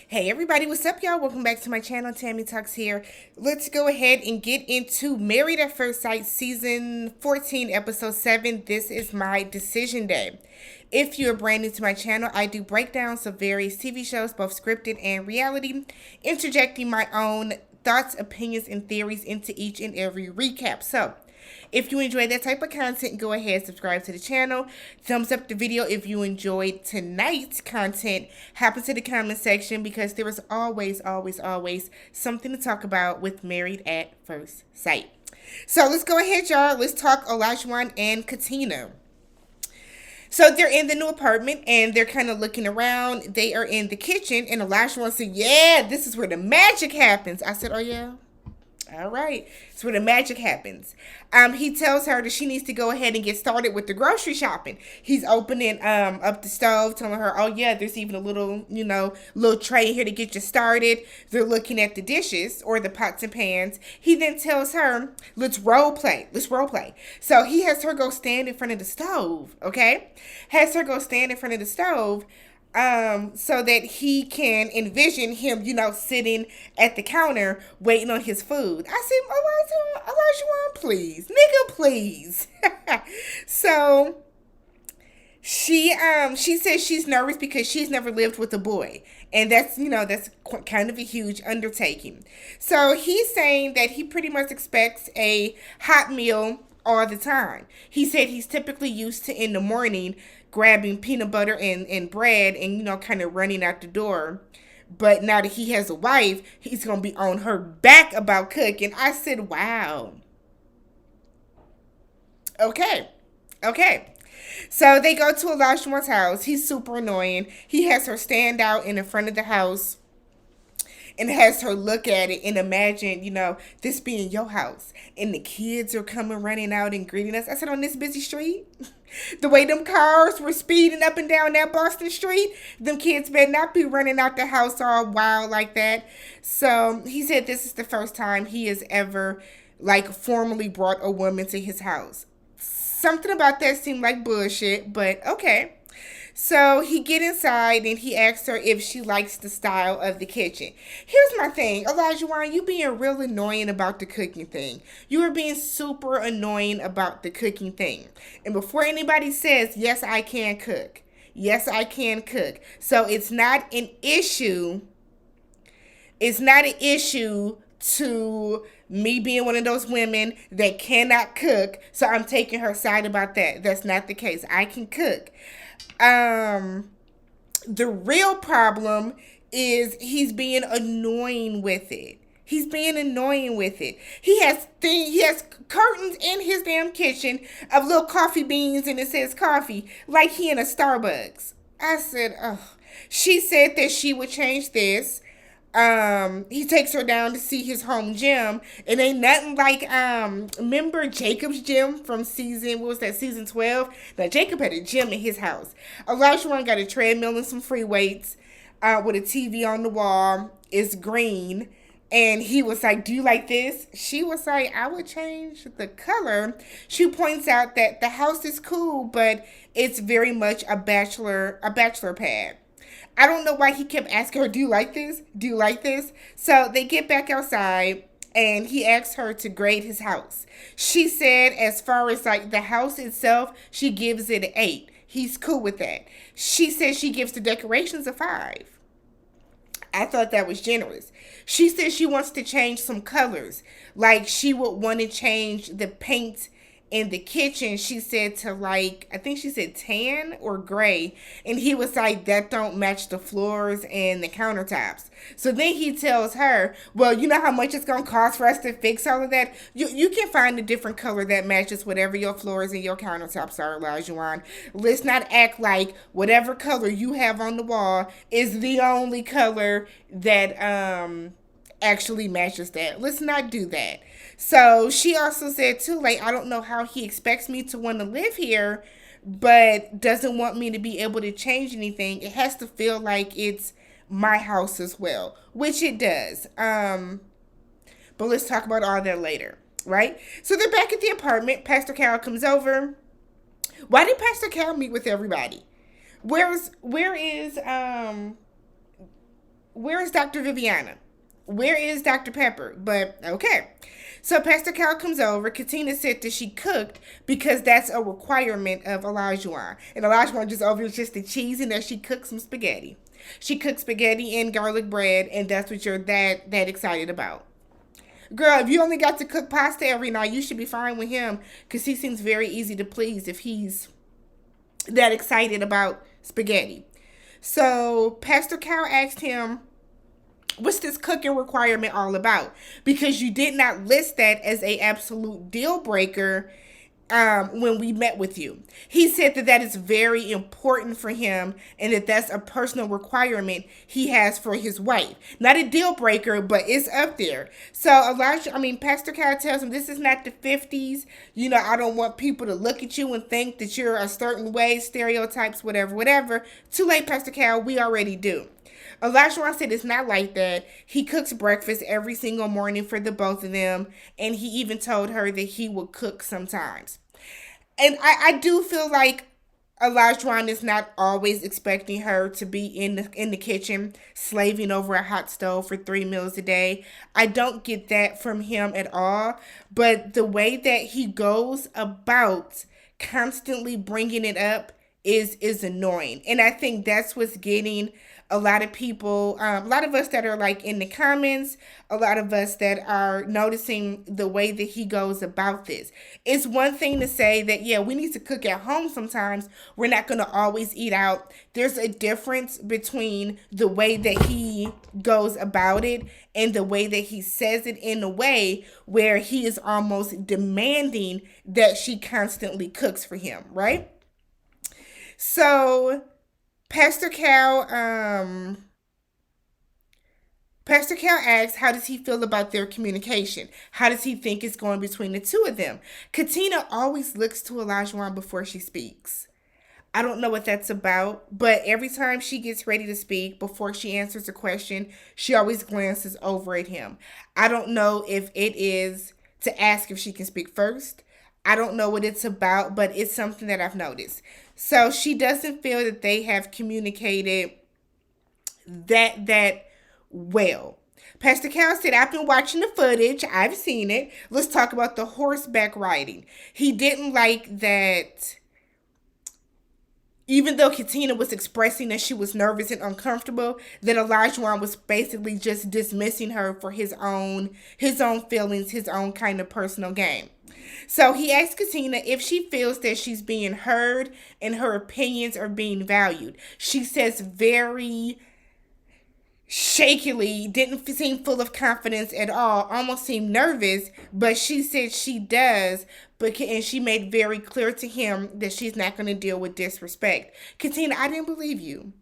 Hey everybody, what's up y'all? Welcome back to my channel. Tammy Talks here. Let's go ahead and get into Married at First Sight season 14 episode 7. This is my decision day. If you're brand new to my channel, I do breakdowns of various TV shows, both scripted and reality, interjecting my own thoughts, opinions, and theories into each and every recap. So, if you enjoy that type of content, go ahead and subscribe to the channel. Thumbs up the video if you enjoyed tonight's content. Hop into the comment section because there is always something to talk about with Married at First Sight. So let's go ahead, y'all. Let's talk Olajuwon and Katina. So they're in the new apartment and they're kind of looking around. They are in the kitchen and Olajuwon said, "Yeah, this is where the magic happens." I said, "Oh yeah? All right." It's where the magic happens. He tells her that she needs to go ahead and get started with the grocery shopping. He's opening up the stove, telling her, "Oh yeah, there's even a little, little tray here to get you started." They're looking at the dishes or the pots and pans. He then tells her, "Let's role play. Let's role play." So he has her go stand in front of the stove. Okay, has her go stand in front of the stove so that he can envision him, sitting at the counter waiting on his food. I said, Olajuwon, please, nigga, please. So she says she's nervous because she's never lived with a boy. And that's kind of a huge undertaking. So he's saying that he pretty much expects a hot meal all the time. He said he's typically used to in the morning grabbing peanut butter and bread and kind of running out the door. But now that he has a wife, he's going to be on her back about cooking. I said, wow. Okay. Okay. So they go to Olajuwon's house. He's super annoying. He has her stand out in the front of the house and has her look at it and imagine, this being your house. And the kids are coming running out and greeting us. I said, on this busy street, the way them cars were speeding up and down that Boston street, them kids better not be running out the house all wild like that. So he said this is the first time he has ever, formally brought a woman to his house. Something about that seemed like bullshit, but okay. So he get inside and he asks her if she likes the style of the kitchen. Here's my thing, Olajuwon, you being real annoying about the cooking thing. You are being super annoying about the cooking thing. And before anybody says, yes, I can cook. Yes, I can cook. So it's not an issue. It's not an issue to me being one of those women that cannot cook. So I'm taking her side about that. That's not the case. I can cook. The real problem is he's being annoying with it. He's being annoying with it. He has curtains in his damn kitchen of little coffee beans and it says coffee like he in a Starbucks. I said, oh. She said that she would change this. He takes her down to see his home gym. It ain't nothing like, remember Jacob's gym from season 12? Now, Jacob had a gym in his house. Olajuwon got a treadmill and some free weights, with a TV on the wall. It's green. And he was like, do you like this? She was like, I would change the color. She points out that the house is cool, but it's very much a bachelor pad. I don't know why he kept asking her, do you like this? Do you like this? So they get back outside and he asks her to grade his house. She said as far as the house itself, she gives it an 8. He's cool with that. She said she gives the decorations a 5. I thought that was generous. She said she wants to change some colors. Like she would want to change the paint in the kitchen. She said to I think she said tan or gray. And he was like, that don't match the floors and the countertops. So then he tells her, well, you know how much it's going to cost for us to fix all of that? You can find a different color that matches whatever your floors and your countertops are, Olajuwon. Let's not act like whatever color you have on the wall is the only color that actually matches that. Let's not do that. So she also said too, I don't know how he expects me to want to live here, but doesn't want me to be able to change anything. It has to feel like it's my house as well, which it does. But let's talk about all that later, right? So they're back at the apartment. Pastor Cal comes over. Why did Pastor Cal meet with everybody? Where is where is Dr. Viviana? Where is Dr. Pepper? But okay. So Pastor Cal comes over. Katina said that she cooked because that's a requirement of Olajuwon. And Olajuwon just over just the cheese and that she cooked some spaghetti. She cooked spaghetti and garlic bread, and that's what you're that excited about. Girl, if you only got to cook pasta every night, you should be fine with him because he seems very easy to please if he's that excited about spaghetti. So Pastor Cal asked him, what's this cooking requirement all about? Because you did not list that as a absolute deal breaker when we met with you. He said that that is very important for him and that that's a personal requirement he has for his wife. Not a deal breaker, but it's up there. So Pastor Cal tells him this is not the 50s. You know, I don't want people to look at you and think that you're a certain way, stereotypes, whatever, whatever. Too late, Pastor Cal, we already do. Olajuwon said it's not like that. He cooks breakfast every single morning for the both of them, and he even told her that he would cook sometimes. And I do feel like Olajuwon is not always expecting her to be in the kitchen slaving over a hot stove for 3 meals a day. I don't get that from him at all. But the way that he goes about constantly bringing it up is annoying, and I think that's what's getting a lot of people, a lot of us that are like in the comments, a lot of us that are noticing the way that he goes about this. It's one thing to say that, yeah, we need to cook at home sometimes. We're not going to always eat out. There's a difference between the way that he goes about it and the way that he says it in a way where he is almost demanding that she constantly cooks for him, right? So Pastor Cal, Pastor Cal asks, how does he feel about their communication? How does he think it's going between the two of them? Katina always looks to Olajuwon before she speaks. I don't know what that's about, but every time she gets ready to speak, before she answers a question, she always glances over at him. I don't know if it is to ask if she can speak first. I don't know what it's about, but it's something that I've noticed. So she doesn't feel that they have communicated that well. Pastor Cal said, I've been watching the footage. I've seen it. Let's talk about the horseback riding. He didn't like that. Even though Katina was expressing that she was nervous and uncomfortable, that Olajuwon was basically just dismissing her for his own feelings, his own kind of personal game. So he asked Katina if she feels that she's being heard and her opinions are being valued. She says very shakily, didn't seem full of confidence at all, almost seemed nervous, but she said she does, and she made very clear to him that she's not going to deal with disrespect. Katina, I didn't believe you.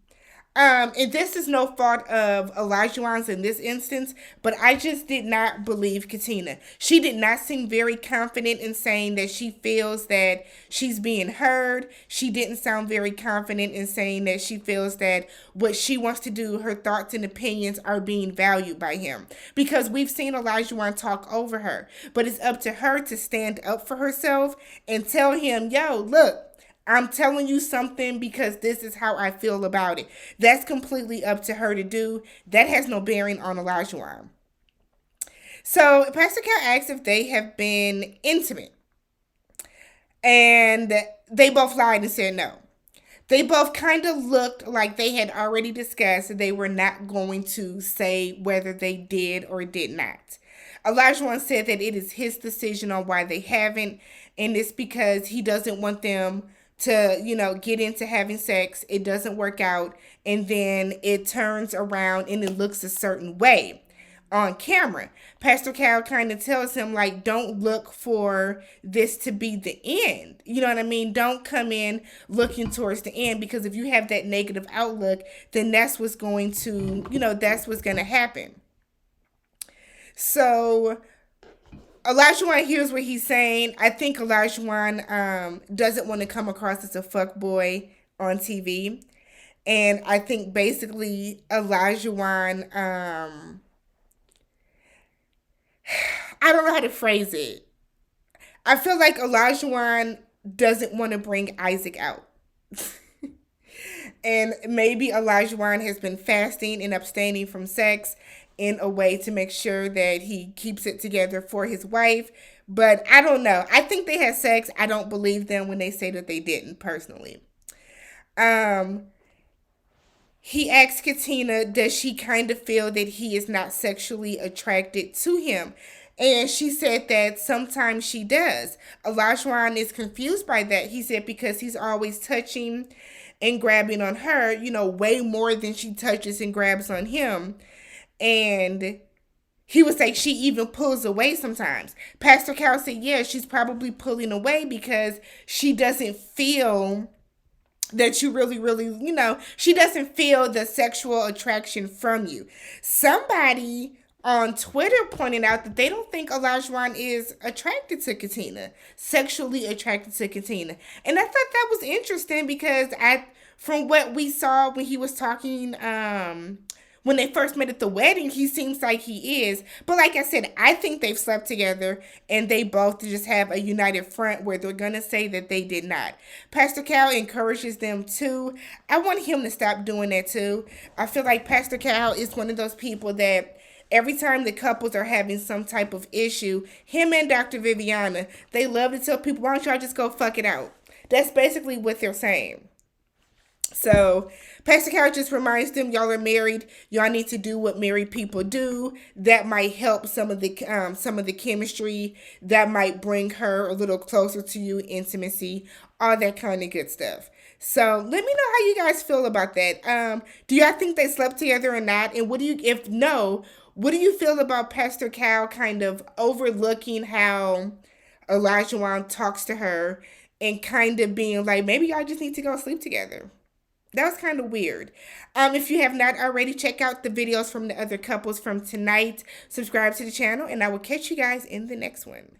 And this is no fault of Olajuwon's in this instance, but I just did not believe Katina. She did not seem very confident in saying that she feels that she's being heard. She didn't sound very confident in saying that she feels that what she wants to do, her thoughts and opinions are being valued by him. Because we've seen Olajuwon talk over her, but it's up to her to stand up for herself and tell him, yo, look, I'm telling you something because this is how I feel about it. That's completely up to her to do. That has no bearing on Olajuwon. So Pastor Cal asks if they have been intimate. And they both lied and said no. They both kind of looked like they had already discussed that they were not going to say whether they did or did not. Olajuwon said that it is his decision on why they haven't, and it's because he doesn't want them to, get into having sex. It doesn't work out, and then it turns around and it looks a certain way on camera. Pastor Cal kind of tells him, like, don't look for this to be the end. You know what I mean? Don't come in looking towards the end, because if you have that negative outlook, then that's what's going to, that's what's going to happen. So Olajuwon hears what he's saying. I think Olajuwon doesn't want to come across as a fuckboy on TV. And I think basically Olajuwon, I don't know how to phrase it. I feel like Olajuwon doesn't want to bring Isaac out. And maybe Olajuwon has been fasting and abstaining from sex in a way to make sure that he keeps it together for his wife. But I don't know. I think they had sex. I don't believe them when they say that they didn't, personally. Um, he asked Katina, does she kind of feel that he is not sexually attracted to him? And she said that sometimes she does. Olajuwon is confused by that. He said because he's always touching and grabbing on her, way more than she touches and grabs on him. And he would say she even pulls away sometimes. Pastor Cal said, yeah, she's probably pulling away because she doesn't feel that you really, really, she doesn't feel the sexual attraction from you. Somebody on Twitter pointed out that they don't think Olajuwon is attracted to Katina, sexually attracted to Katina. And I thought that was interesting because from what we saw when he was talking, when they first met at the wedding, he seems like he is. But like I said, I think they've slept together and they both just have a united front where they're going to say that they did not. Pastor Cal encourages them too. I want him to stop doing that too. I feel like Pastor Cal is one of those people that every time the couples are having some type of issue, him and Dr. Viviana, they love to tell people, why don't y'all just go fuck it out? That's basically what they're saying. So Pastor Carol just reminds them, y'all are married. Y'all need to do what married people do. That might help some of the chemistry. That might bring her a little closer to you, intimacy, all that kind of good stuff. So let me know how you guys feel about that. Do y'all think they slept together or not? And if no, what do you feel about Pastor Cal kind of overlooking how Olajuwon talks to her and kind of being like, maybe y'all just need to go sleep together? That was kind of weird. If you have not already, check out the videos from the other couples from tonight. Subscribe to the channel, and I will catch you guys in the next one.